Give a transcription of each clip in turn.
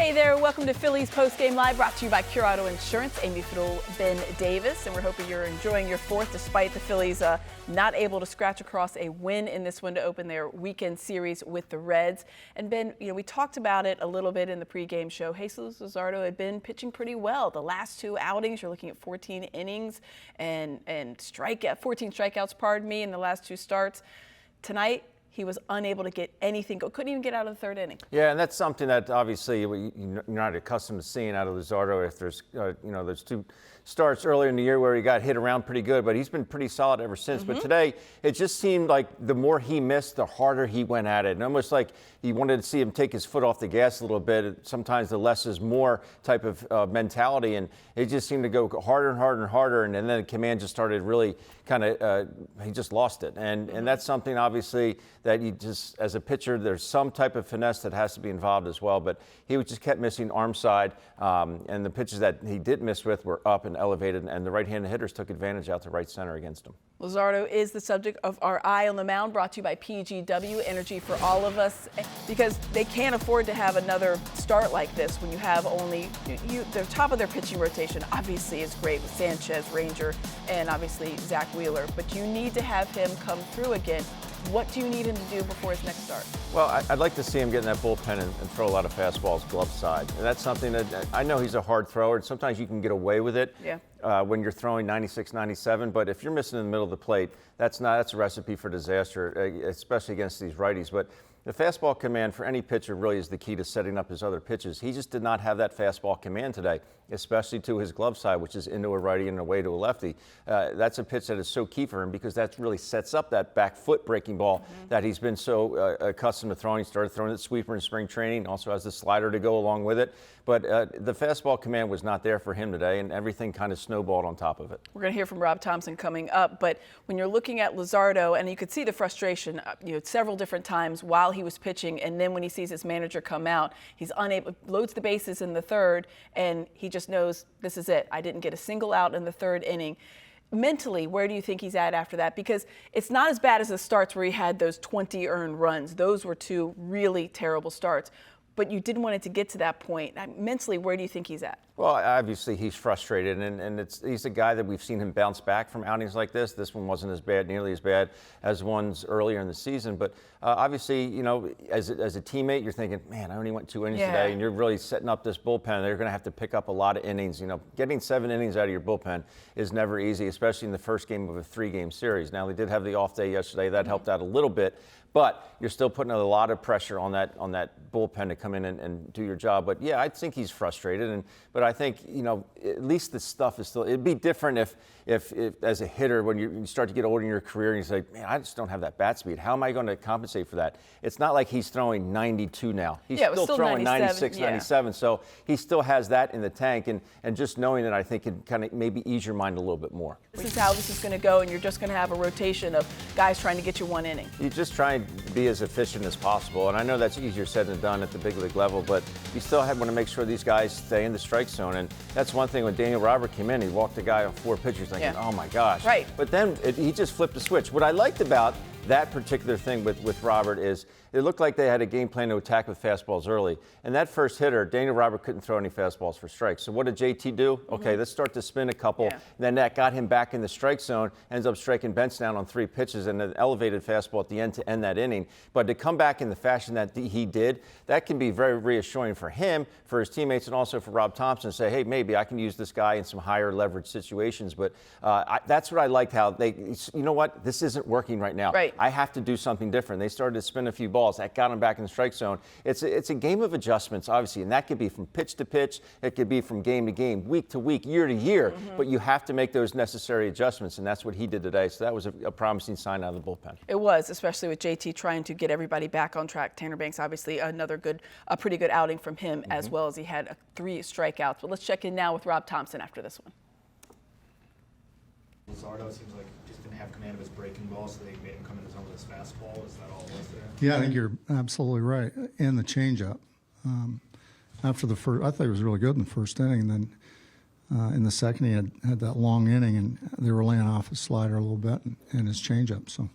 Hey there, welcome to Phillies Postgame Live, brought to you by Cure Auto Insurance. Amy Fiddle, Ben Davis, and we're hoping you're enjoying your fourth despite the Phillies not able to scratch across a win in this one to open their weekend series with the Reds. And Ben, we talked about it a little bit in the pregame show. Jesús Luzardo had been pitching pretty well. The last two outings, you're looking at 14 innings and 14 strikeouts, pardon me, in the last two starts. Tonight, he was unable to get anything, couldn't even get out of the third inning. Yeah, and that's something that obviously you're not accustomed to seeing out of Luzardo. If there's, there's two starts earlier in the year where he got hit around pretty good, but he's been pretty solid ever since. But today, it just seemed like the more he missed, the harder he went at it. And almost like he wanted to see him take his foot off the gas a little bit. Sometimes the less is more type of mentality, and it just seemed to go harder and harder and harder. And then the command just started really kind of, he just lost it. And that's something obviously that you just, as a pitcher, there's some type of finesse that has to be involved as well. But he just kept missing arm side, and the pitches that he did miss with were up and elevated, and the right-handed hitters took advantage out to right center against him. Luzardo is the subject of our Eye on the Mound, brought to you by PGW, energy for all of us, because they can't afford to have another start like this when you have only, the top of their pitching rotation obviously is great with Sanchez, Ranger, and obviously Zach Wheeler, but you need to have him come through again. What do you need him to do before his next start? Well, I'd like to see him get in that bullpen and throw a lot of fastballs glove side. And that's something that I know he's a hard thrower, and sometimes you can get away with it when you're throwing 96, 97. But if you're missing in the middle of the plate, that's a recipe for disaster, especially against these righties. But the fastball command for any pitcher really is the key to setting up his other pitches. He just did not have that fastball command today, especially to his glove side, which is into a righty and away to a lefty. That's a pitch that is so key for him because that really sets up that back foot breaking ball that he's been so accustomed to throwing. He started throwing the sweeper in spring training, also has the slider to go along with it. But the fastball command was not there for him today, and everything kind of snowballed on top of it. We're going to hear from Rob Thompson coming up, but when you're looking at Luzardo, and you could see the frustration several different times while he was pitching, and then when he sees his manager come out, he's unable, loads the bases in the third, and he just knows this is it. I didn't get a single out in the third inning. Mentally, where do you think he's at after that? Because it's not as bad as the starts where he had those 20 earned runs. Those were two really terrible starts. But you didn't want it to get to that point. Mentally, where do you think he's at? Well, obviously he's frustrated, and he's a guy that we've seen him bounce back from outings like this. This one wasn't as bad, nearly as bad as ones earlier in the season. But obviously, as a teammate, you're thinking, man, I only went 2 innings today, and you're really setting up this bullpen. They're going to have to pick up a lot of innings. Getting 7 innings out of your bullpen is never easy, especially in the first game of a 3-game series. Now, they did have the off day yesterday. That helped out a little bit. But you're still putting a lot of pressure on that bullpen to come in and do your job. But yeah, I think he's frustrated. But I think at least the stuff is still. It'd be different if as a hitter when you start to get older in your career and you say, man, I just don't have that bat speed. How am I going to compensate for that? It's not like he's throwing 92 now. He's still throwing 96, 97. So he still has that in the tank. And just knowing that, I think can kind of maybe ease your mind a little bit more. This is how this is going to go, and you're just going to have a rotation of guys trying to get you 1 inning. You just try and be as efficient as possible, and I know that's easier said than done at the big league level, but you still want to make sure these guys stay in the strike zone. And that's one thing. When Daniel Robert came in, he walked the guy on 4 pitches thinking, oh my gosh. Right. But then he just flipped the switch. What I liked about that particular thing with Robert is it looked like they had a game plan to attack with fastballs early. And that first hitter, Daniel Robert couldn't throw any fastballs for strikes. So what did JT do? Okay, let's start to spin a couple. Then that got him back in the strike zone, ends up striking Bench down on 3 pitches and an elevated fastball at the end to end that inning. But to come back in the fashion that he did, that can be very reassuring for him, for his teammates, and also for Rob Thompson to say, hey, maybe I can use this guy in some higher leverage situations. But that's what I liked, how you know what, this isn't working right now. Right. I have to do something different. They started to spin a few balls. That got him back in the strike zone. It's a game of adjustments, obviously, and that could be from pitch to pitch. It could be from game to game, week to week, year to year. But you have to make those necessary adjustments, and that's what he did today. So that was a promising sign out of the bullpen. It was, especially with JT trying to get everybody back on track. Tanner Banks, obviously, a pretty good outing from him, as well as he had 3 strikeouts. But let's check in now with Rob Thompson after this one. Luzardo seems like just didn't have command of his breaking ball, so they made him come into zone with his fastball. Is that all it was there? Yeah, I think you're absolutely right. And the changeup. After the first, I thought he was really good in the first inning. And then in the second, he had that long inning, and they were laying off his slider a little bit and his changeup. So,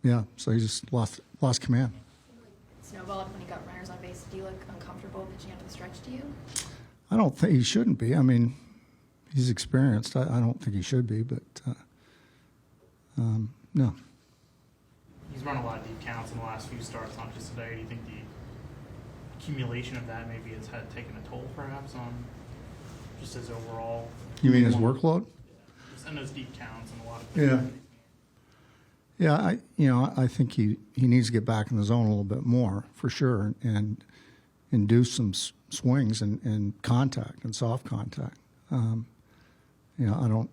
yeah, so he just lost command. snowballed when he got runners on base. Do you look uncomfortable pitching out of the stretch to you? I don't think he shouldn't be. I mean, he's experienced. I don't think he should be, but no. He's run a lot of deep counts in the last few starts, not just today. Do you think the accumulation of that maybe has taken a toll perhaps on just his overall? You mean his workload? Yeah, just in those deep counts and a lot of Yeah, I think he needs to get back in the zone a little bit more for sure, and do some swings and contact and soft contact. I don't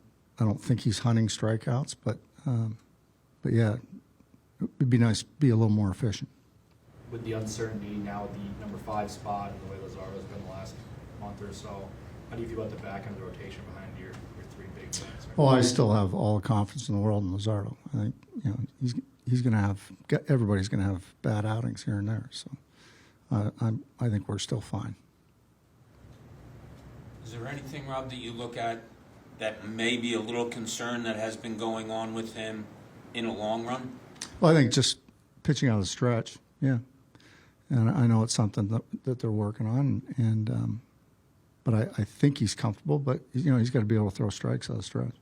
think he's hunting strikeouts, but yeah, it'd be nice to be a little more efficient. With the uncertainty now, the number 5 spot and the way Luzardo's been the last month or so, how do you feel about the back end of the rotation behind your 3 big guys? Well, I still have all the confidence in the world in Luzardo. I think he's going to have, everybody's going to have bad outings here and there. So I think we're still fine. Is there anything, Rob, that you look at that may be a little concern that has been going on with him in a long run? Well, I think just pitching out of the stretch, yeah. And I know it's something that they're working on, and but I think he's comfortable. But he's got to be able to throw strikes out of the stretch.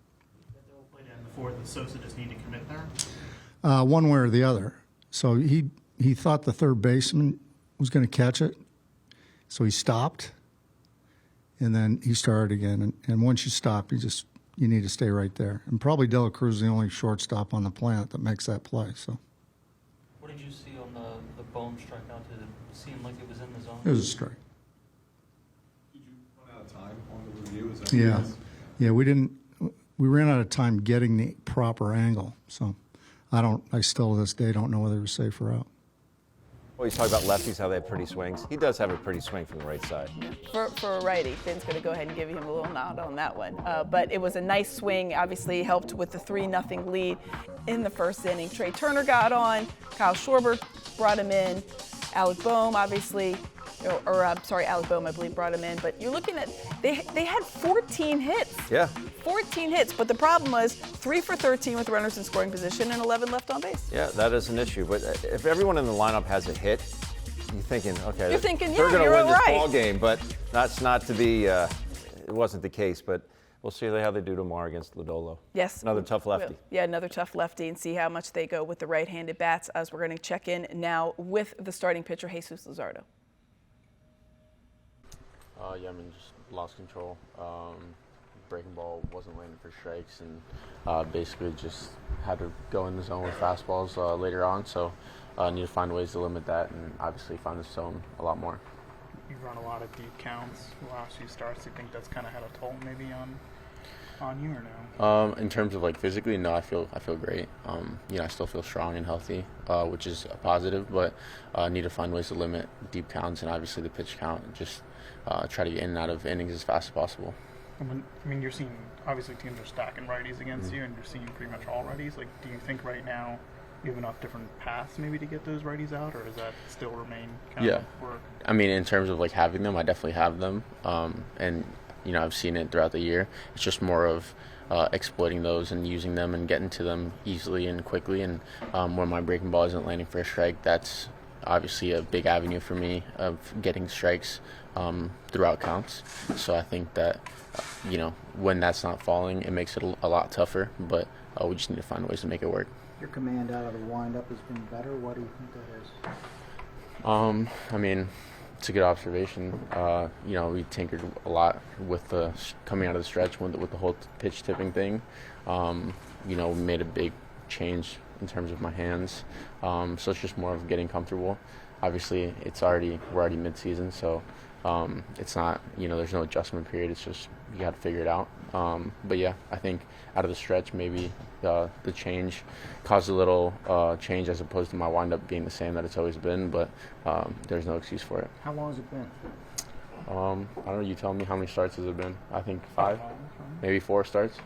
They'll play down the 4th. The Sosa just need to commit there. One way or the other. So he thought the third baseman was going to catch it, so he stopped, and then he started again. And once you stop, you need to stay right there. And probably De La Cruz is the only shortstop on the planet that makes that play. So. What did you see on the Bohm strikeout? Did it seem like it was in the zone? It was a strike. Did you run out of time on the review? Is that Yeah, we ran out of time getting the proper angle. So I still to this day don't know whether it was safe or out. Well, he's talking about lefties, how they have pretty swings. He does have a pretty swing from the right side. For a righty, Finn's going to go ahead and give him a little nod on that one. But it was a nice swing. Obviously, helped with the 3-0 lead in the first inning. Trey Turner got on. Kyle Schwarber brought him in. Alec Bohm, obviously, Alec Bohm, I believe, brought him in. But you're looking at, they had 14 hits. Yeah. 14 hits. But the problem was 3 for 13 with runners in scoring position and 11 left on base. Yeah, that is an issue. But if everyone in the lineup has a hit, you're thinking, okay, they're going to you're win this right. ball game. But that's not to be. It wasn't the case. But we'll see how they do tomorrow against Lodolo. Yes. Another tough lefty. Yeah, another tough lefty, and see how much they go with the right-handed bats, as we're going to check in now with the starting pitcher, Jesús Luzardo. Yeah, I mean, just lost control. Breaking ball wasn't landing for strikes, and basically just had to go in the zone with fastballs later on. So need to find ways to limit that, and obviously find the zone a lot more. You've run a lot of deep counts the last few starts. Do you think that's kind of had a toll maybe on you or no? In terms of physically, no, I feel great. I still feel strong and healthy, which is a positive, but need to find ways to limit deep counts and obviously the pitch count, and just try to get in and out of innings as fast as possible. I mean, you're seeing obviously teams are stacking righties against you, and you're seeing pretty much all righties. Do you think right now you have enough different paths maybe to get those righties out, or does that still remain kind of work? I mean, in terms of having them, I definitely have them, and I've seen it throughout the year. It's just more of exploiting those and using them and getting to them easily and quickly. And when my breaking ball isn't landing for a strike, that's obviously a big avenue for me of getting strikes throughout counts. So I think that when that's not falling, it makes it a lot tougher. But we just need to find ways to make it work. Your command out of the windup has been better. What do you think that is? I mean, it's a good observation. We tinkered a lot with the coming out of the stretch with the whole pitch tipping thing. We made a big change in terms of my hands. So it's just more of getting comfortable. Obviously, we're already mid-season, so it's not, there's no adjustment period. It's just you got to figure it out. But yeah, I think out of the stretch, maybe the change caused a little change as opposed to my windup being the same that it's always been. But there's no excuse for it. How long has it been? I don't know. You tell me, how many starts has it been? I think 5, maybe 4 starts.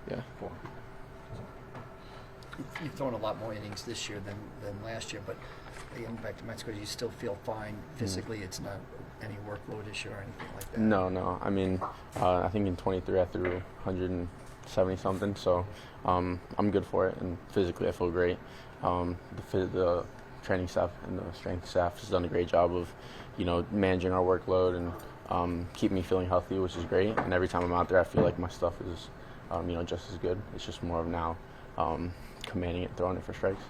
Yeah, 4. You've thrown a lot more innings this year than last year, but getting back to Mexico, do you still feel fine physically? It's not any workload issue or anything like that? No. I mean, I think in 23 I threw 170 something, so I'm good for it, and physically I feel great. The training staff and the strength staff has done a great job of, managing our workload and keep me feeling healthy, which is great. And every time I'm out there, I feel like my stuff is, just as good. It's just more of now commanding it, throwing it for strikes.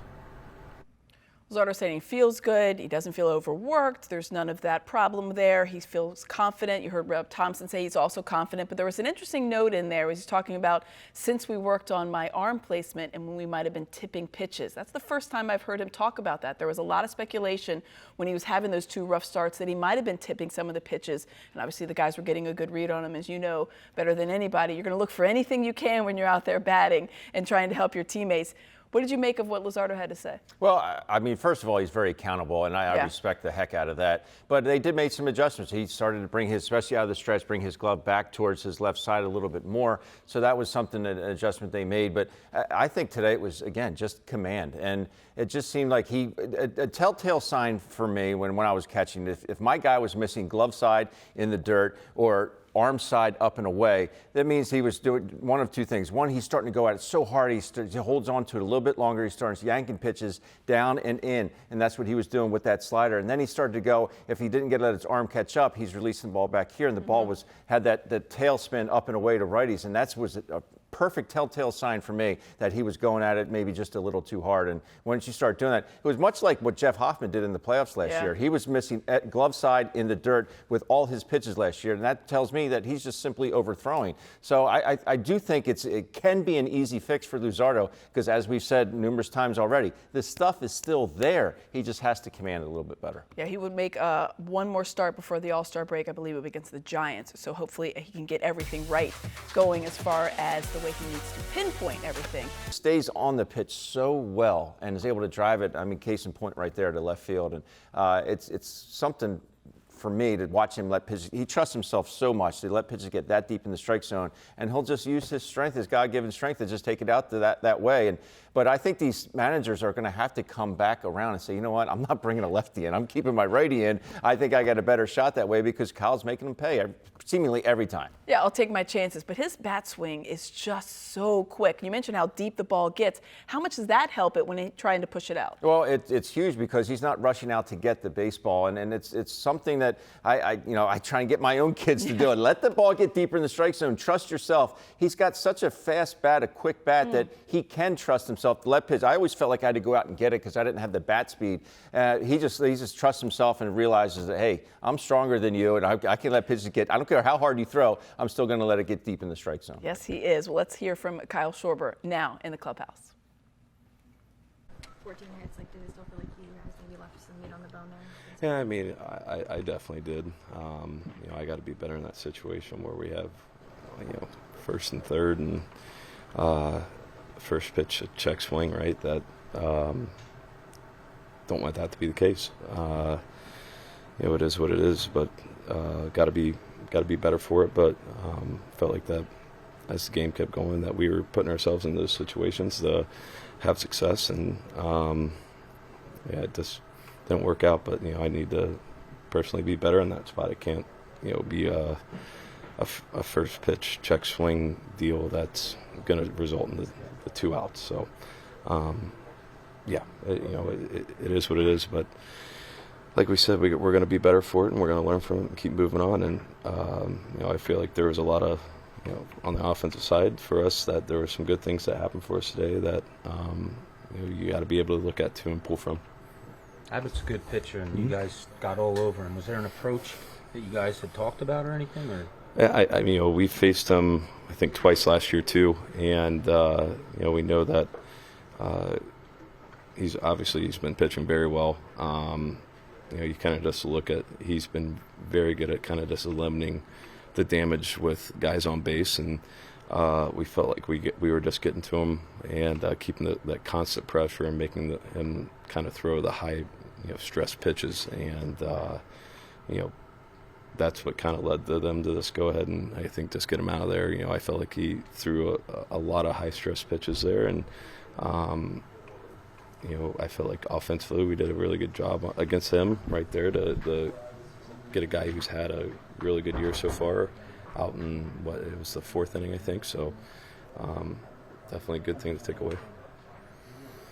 Luzardo saying he feels good. He doesn't feel overworked. There's none of that problem there. He feels confident. You heard Thompson say he's also confident. But there was an interesting note in there. He's talking about since we worked on my arm placement and when we might have been tipping pitches. That's the first time I've heard him talk about that. There was a lot of speculation when he was having those 2 rough starts that he might have been tipping some of the pitches. And obviously the guys were getting a good read on him. As you know better than anybody, you're going to look for anything you can when you're out there batting and trying to help your teammates. What did you make of what Luzardo had to say? Well, I mean, first of all, he's very accountable, and I respect the heck out of that. But they did make some adjustments. He started to bring especially out of the stretch, bring his glove back towards his left side a little bit more. So that was something, an adjustment they made. But I think today it was, again, just command. And it just seemed like a telltale sign for me when I was catching, if my guy was missing glove side in the dirt or arm side up and away, that means he was doing one of 2 things. One, he's starting to go at it so hard, he holds on to it a little bit longer. He starts yanking pitches down and in, and that's what he was doing with that slider. And then he started to go, if he didn't let his arm catch up, he's releasing the ball back here, and the ball had that tail spin up and away to righties, and that was a perfect telltale sign for me that he was going at it maybe just a little too hard. And once you start doing that, it was much like what Jeff Hoffman did in the playoffs last year. He was missing glove side in the dirt with all his pitches last year, and that tells me that he's just simply overthrowing. So I do think it can be an easy fix for Luzardo because, as we've said numerous times already, the stuff is still there. He just has to command it a little bit better. Yeah, he would make one more start before the All-Star break, I believe, against the Giants. So hopefully he can get everything right going as far as the way he needs to pinpoint everything. Stays on the pitch so well and is able to drive it. I mean, case in point right there to left field. And it's something for me to watch him let pitches. He trusts himself so much to let pitches get that deep in the strike zone, and he'll just use his strength, his God-given strength, to just take it out to that way. But I think these managers are going to have to come back around and say, you know what, I'm not bringing a lefty in. I'm keeping my righty in. I think I got a better shot that way because Kyle's making him pay seemingly every time. Yeah, I'll take my chances. But his bat swing is just so quick. You mentioned how deep the ball gets. How much does that help it when he's trying to push it out? Well, it's huge because he's not rushing out to get the baseball, and it's something that I try and get my own kids to do. And let the ball get deeper in the strike zone. Trust yourself. He's got such a fast bat, a quick bat that he can trust himself to let pitch. I always felt like I had to go out and get it because I didn't have the bat speed. He just trusts himself and realizes that, hey, I'm stronger than you, and I can let pitches get. I don't care how hard you throw. I'm still going to let it get deep in the strike zone. Yes, he is. Well, let's hear from Kyle Schwarber now in the clubhouse. 14 hits, did it still feel like you guys maybe left some meat on the bone there? Yeah, I mean, I definitely did. I got to be better in that situation where we have, first and third and first pitch, a check swing, right? That don't want that to be the case. It is what it is, but got to be better for it. But felt like that as the game kept going, that we were putting ourselves in those situations to have success, and it just didn't work out. But I need to personally be better in that spot. It can't be a first pitch check swing deal that's going to result in the 2 outs. So it is what it is. But like we said, we're going to be better for it, and we're going to learn from it and keep moving on. And I feel like there was a lot of on the offensive side for us, that there were some good things that happened for us today that you got to be able to look at too and pull from. Abbott's a good pitcher, and you guys got all over him. Was there an approach that you guys had talked about or anything? Or? Yeah, we faced him, I think, twice last year too, and we know that he's been pitching very well. You kind of just look at, he's been very good at kind of just eliminating the damage with guys on base, and we felt like we were just getting to him and keeping that constant pressure and making him kind of throw the high stress pitches, and that's what kind of led them to just go ahead and I think just get him out of there. I felt like he threw a lot of high stress pitches there, and I feel like offensively we did a really good job against him right there to get a guy who's had a really good year so far out in it was the 4th inning, I think. So definitely a good thing to take away.